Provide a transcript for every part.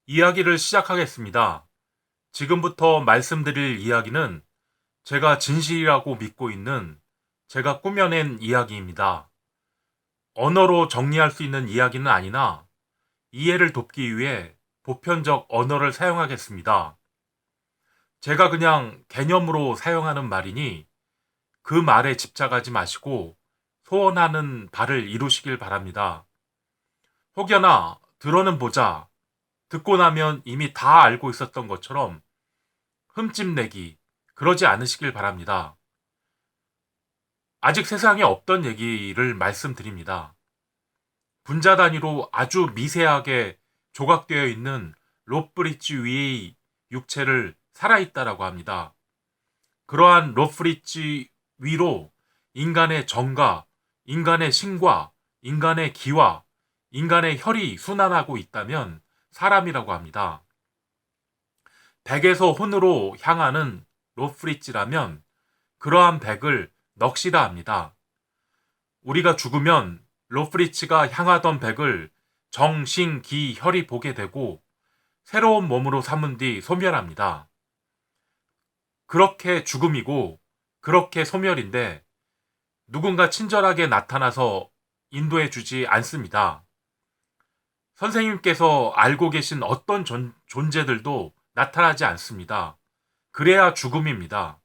이야기를 시작하겠습니다. 지금부터 말씀드릴 이야기는 제가 진실이라고 믿고 있는 제가 꾸며낸 이야기입니다. 언어로 정리할 수 있는 이야기는 아니나 이해를 돕기 위해 보편적 언어를 사용하겠습니다. 제가 그냥 개념으로 사용하는 말이니 그 말에 집착하지 마시고 소원하는 바를 이루시길 바랍니다. 혹여나 들어는 보자, 듣고 나면 이미 다 알고 있었던 것처럼 흠집내기, 그러지 않으시길 바랍니다. 아직 세상에 없던 얘기를 말씀드립니다. 분자 단위로 아주 미세하게 조각되어 있는 롯브릿지 위의 육체를 살아있다라고 합니다. 그러한 롯브릿지 위로 인간의 정과, 인간의 신과, 인간의 기와, 인간의 혈이 순환하고 있다면 사람이라고 합니다. 백에서 혼으로 향하는 롯브릿지라면 그러한 백을 넋이라 합니다. 우리가 죽으면 롯브릿지가 향하던 백을 정, 신, 기, 혈이 보게 되고 새로운 몸으로 삼은 뒤 소멸합니다. 그렇게 죽음이고 그렇게 소멸인데 누군가 친절하게 나타나서 인도해 주지 않습니다. 선생님께서 알고 계신 어떤 존재들도 나타나지 않습니다. 그래야 죽음입니다.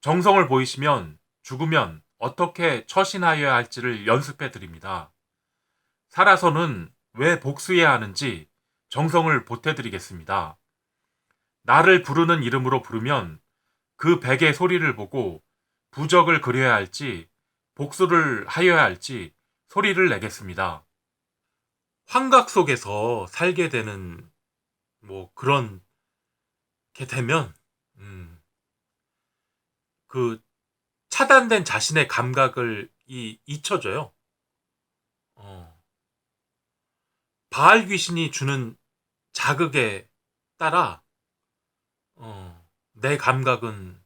정성을 보이시면 죽으면 어떻게 처신하여야 할지를 연습해 드립니다. 살아서는 왜 복수해야 하는지 정성을 보태 드리겠습니다. 나를 부르는 이름으로 부르면 그 백의 소리를 보고 부적을 그려야 할지 복수를 하여야 할지 소리를 내겠습니다. 환각 속에서 살게 되는 그런 게 되면 그 차단된 자신의 감각을 잊혀져요. 어, 바알 귀신이 주는 자극에 따라 내 감각은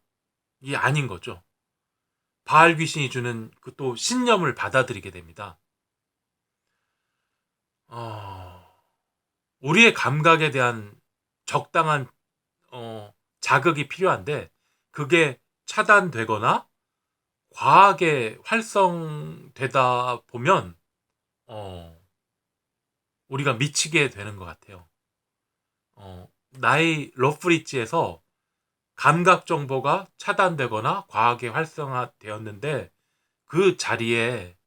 이 아닌 거죠. 바알 귀신이 주는 그 또 신념을 받아들이게 됩니다. 우리의 감각에 대한 적당한 자극이 필요한데 그게 차단되거나 과하게 활성되다 보면 우리가 미치게 되는 것 같아요. 나의 러프리지에서 감각 정보가 차단되거나 과하게 활성화되었는데 그 자리에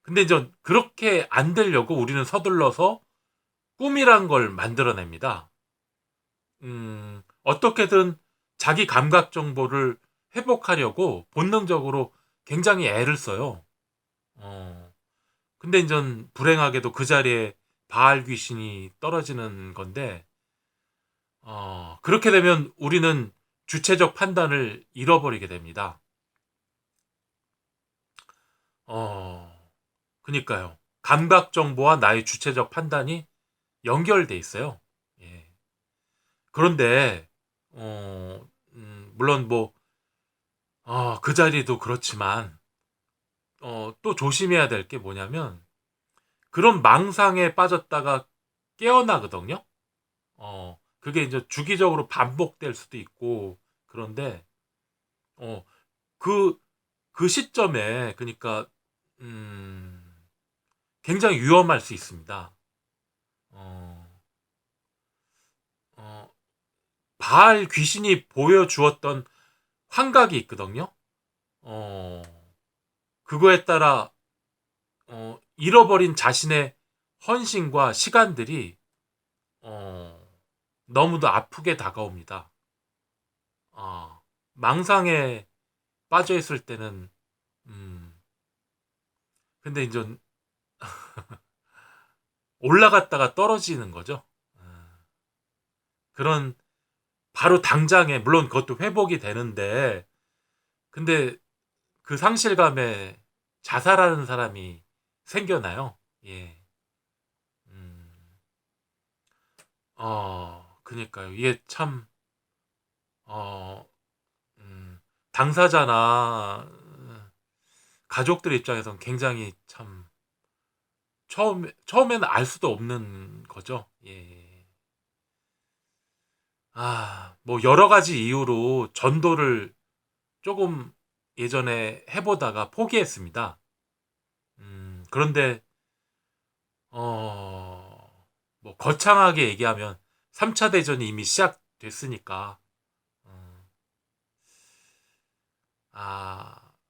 근데 이제 그렇게 안 되려고 우리는 서둘러서 꿈이란 걸 만들어냅니다. 어떻게든 자기 감각 정보를 회복하려고 본능적으로 굉장히 애를 써요. 근데 이제 불행하게도 그 자리에 바알 귀신이 떨어지는 건데, 그렇게 되면 우리는 주체적 판단을 잃어버리게 됩니다. 그니까요. 감각 정보와 나의 주체적 판단이 연결돼 있어요. 예. 그런데, 물론 그 자리도 그렇지만, 또 조심해야 될 게 뭐냐면, 그런 망상에 빠졌다가 깨어나거든요? 그게 이제 주기적으로 반복될 수도 있고, 그런데, 어, 그, 그 시점에, 그러니까, 굉장히 위험할 수 있습니다. 어, 어, 바알 귀신이 보여주었던 환각이 있거든요? 어, 그거에 따라, 잃어버린 자신의 헌신과 시간들이, 어, 너무도 아프게 다가옵니다. 망상에 빠져 있을 때는, 음, 근데 이제 올라갔다가 떨어지는 거죠. 그런, 바로 당장에, 물론 그것도 회복이 되는데, 근데 그 상실감에 자살하는 사람이 생겨나요. 예. 음, 그니까요. 이게 참, 어, 당사자나 가족들 입장에선 굉장히 참 처음에는 알 수도 없는 거죠. 예. 뭐 여러 가지 이유로 전도를 조금 예전에 해보다가 포기했습니다. 그런데 뭐 거창하게 얘기하면 3차 대전이 이미 시작됐으니까 음,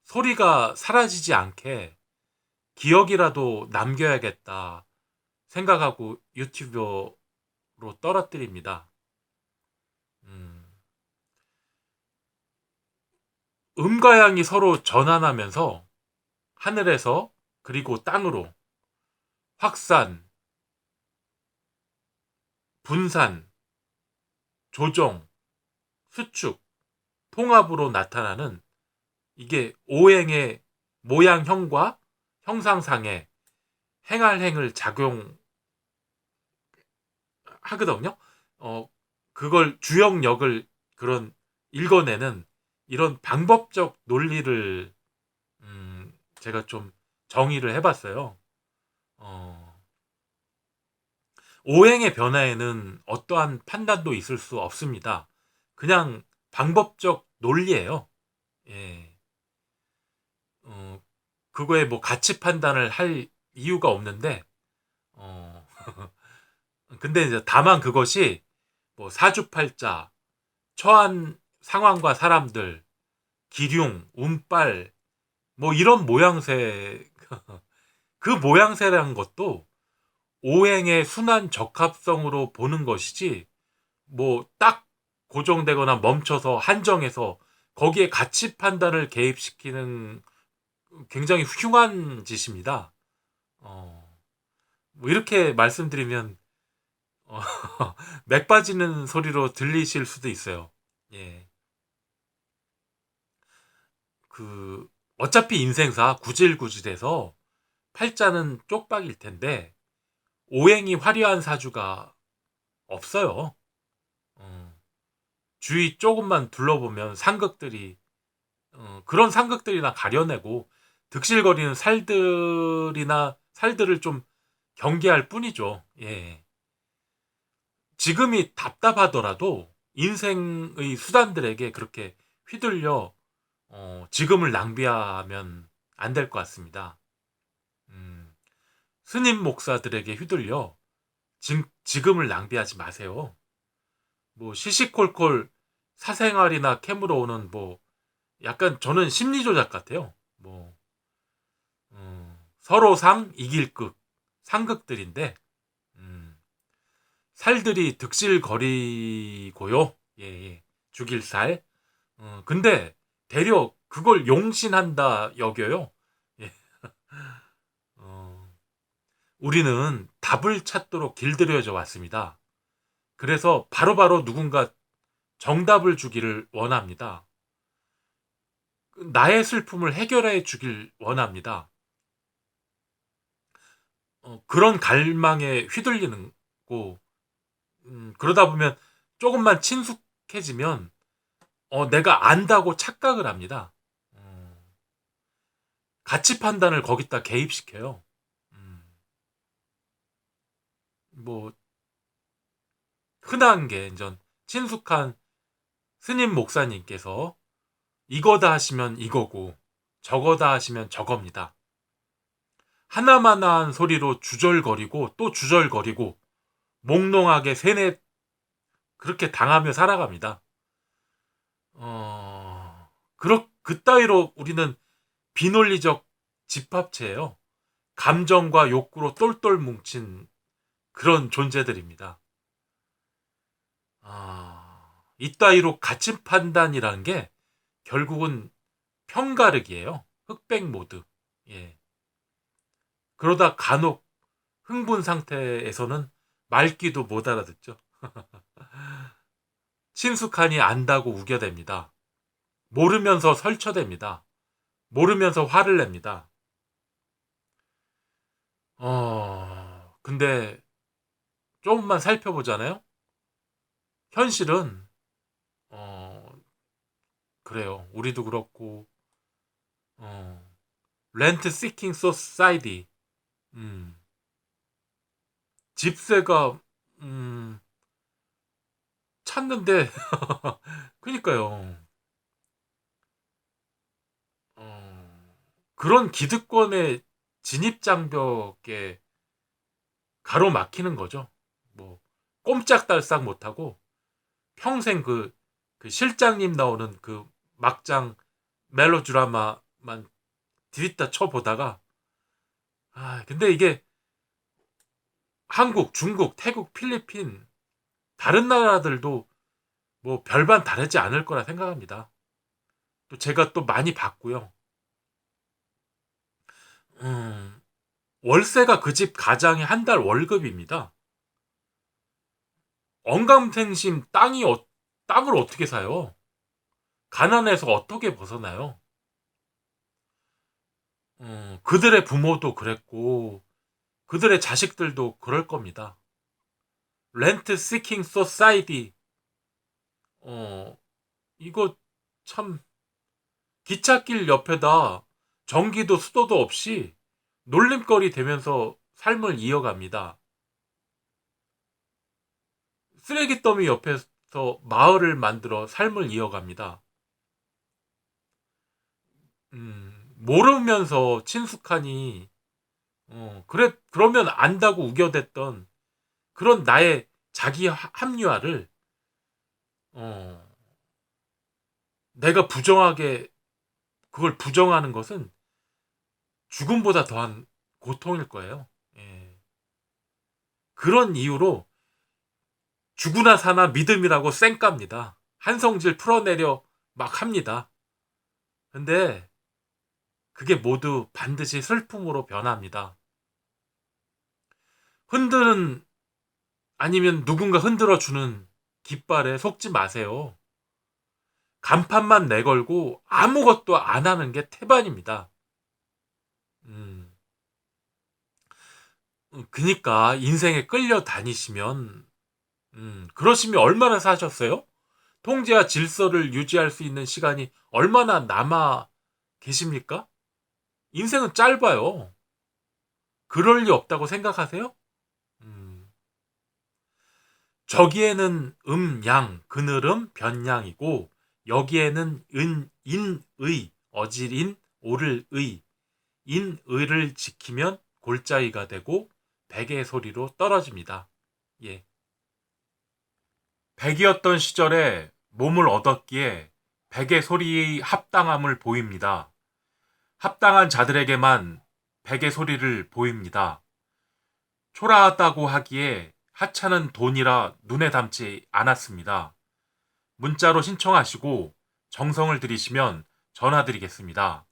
소리가 사라지지 않게 기억이라도 남겨야겠다 생각하고 유튜브로 떨어뜨립니다. 음, 음과 양이 서로 전환하면서 하늘에서 그리고 땅으로 확산, 분산, 조정, 수축, 통합으로 나타나는 이게 오행의 모양형과 형상상의 행할행을 작용하거든요. 그걸 주역력을 그런 읽어내는 이런 방법적 논리를 제가 좀 정의를 해봤어요. 오행의 변화에는 어떠한 판단도 있을 수 없습니다. 그냥 방법적 논리예요. 예. 그거에 뭐 가치 판단을 할 이유가 없는데, 어, 근데 이제 다만 그것이 뭐 사주팔자, 처한 상황과 사람들, 기륭, 운빨, 뭐 이런 모양새, 그 모양새라는 것도 오행의 순환 적합성으로 보는 것이지, 뭐 딱 고정되거나 멈춰서 한정해서 거기에 가치 판단을 개입시키는 굉장히 흉한 짓입니다. 뭐 이렇게 말씀드리면 어, 맥 빠지는 소리로 들리실 수도 있어요. 예. 그 어차피 인생사 구질구질해서 팔자는 쪽박일 텐데 오행이 화려한 사주가 없어요. 어, 주위 조금만 둘러보면 상극들이 그런 상극들이나 가려내고 득실거리는 살들을 좀 경계할 뿐이죠. 예. 지금이 답답하더라도 인생의 수단들에게 그렇게 휘둘려 지금을 낭비하면 안 될 것 같습니다. 음, 스님 목사들에게 휘둘려 지금을 낭비하지 마세요. 뭐 시시콜콜 사생활이나 캠으로 오는 뭐 약간 저는 심리조작 같아요. 뭐 서로 상 이길 극 상극들인데 살들이 득실거리고요. 예, 예. 죽일 살. 근데 대려 그걸 용신한다 여겨요. 예. 어, 우리는 답을 찾도록 길들여져 왔습니다. 그래서 바로바로 누군가 정답을 주기를 원합니다. 나의 슬픔을 해결해 주길 원합니다. 그런 갈망에 휘둘리는 거. 그러다 보면 조금만 친숙해지면 내가 안다고 착각을 합니다. 가치 판단을 거기다 개입시켜요. 뭐 흔한 게 이제 친숙한 스님 목사님께서 이거다 하시면 이거고 저거다 하시면 저겁니다. 하나만한 소리로 주절거리고 또 주절거리고 몽롱하게 세뇌 그렇게 당하며 살아갑니다. 그따위로 우리는 비논리적 집합체예요. 감정과 욕구로 똘똘 뭉친 그런 존재들입니다. 이따위로 가치 판단이라는 게 결국은 편가르기예요. 흑백 모드. 예. 그러다 간혹 흥분 상태에서는 말귀도 못 알아듣죠. 친숙하니 안다고 우겨댑니다. 모르면서 설쳐댑니다. 모르면서 화를 냅니다. 근데 조금만 살펴보잖아요. 현실은 어, 그래요. 우리도 그렇고 렌트 시킹 소사이티. 음, 집세가 찾는데 그니까요. 그런 기득권의 진입 장벽에 가로막히는 거죠. 뭐 꼼짝달싹 못하고 평생 그 실장님 나오는 그 막장 멜로 드라마만 들이다 쳐보다가 근데 이게 한국, 중국, 태국, 필리핀 다른 나라들도 뭐 별반 다르지 않을 거라 생각합니다. 또 제가 또 많이 봤고요. 월세가 그 집 가장의 한 달 월급입니다. 언감생심 땅을 어떻게 사요? 가난해서 어떻게 벗어나요? 그들의 부모도 그랬고 그들의 자식들도 그럴 겁니다. 렌트 시킹 소사이티 이거 참 기찻길 옆에다 전기도 수도도 없이 놀림거리 되면서 삶을 이어갑니다. 쓰레기 더미 옆에서 마을을 만들어 삶을 이어갑니다. 모르면서 친숙하니 그러면 안다고 우겨댔던 그런 나의 자기 합리화를 내가 그걸 부정하는 것은 죽음보다 더한 고통일 거예요. 예. 그런 이유로 죽으나 사나 믿음이라고 쌩깝니다. 한성질 풀어내려 막 합니다. 근데 그게 모두 반드시 슬픔으로 변합니다. 흔드는 아니면 누군가 흔들어주는 깃발에 속지 마세요. 간판만 내걸고 아무것도 안 하는 게 태반입니다. 그니까 인생에 끌려다니시면 그러시면 얼마나 사셨어요? 통제와 질서를 유지할 수 있는 시간이 얼마나 남아 계십니까? 인생은 짧아요. 그럴 리 없다고 생각하세요? 저기에는 양, 그늘음, 변양이고 여기에는 인의, 어질인, 오를 의, 인의를 지키면 골짜기가 되고 백의 소리로 떨어집니다. 예. 백이었던 시절에 몸을 얻었기에 백의 소리의 합당함을 보입니다. 합당한 자들에게만 백의 소리를 보입니다. 초라하다고 하기에 하찮은 돈이라 눈에 담지 않았습니다. 문자로 신청하시고 정성을 들이시면 전화드리겠습니다.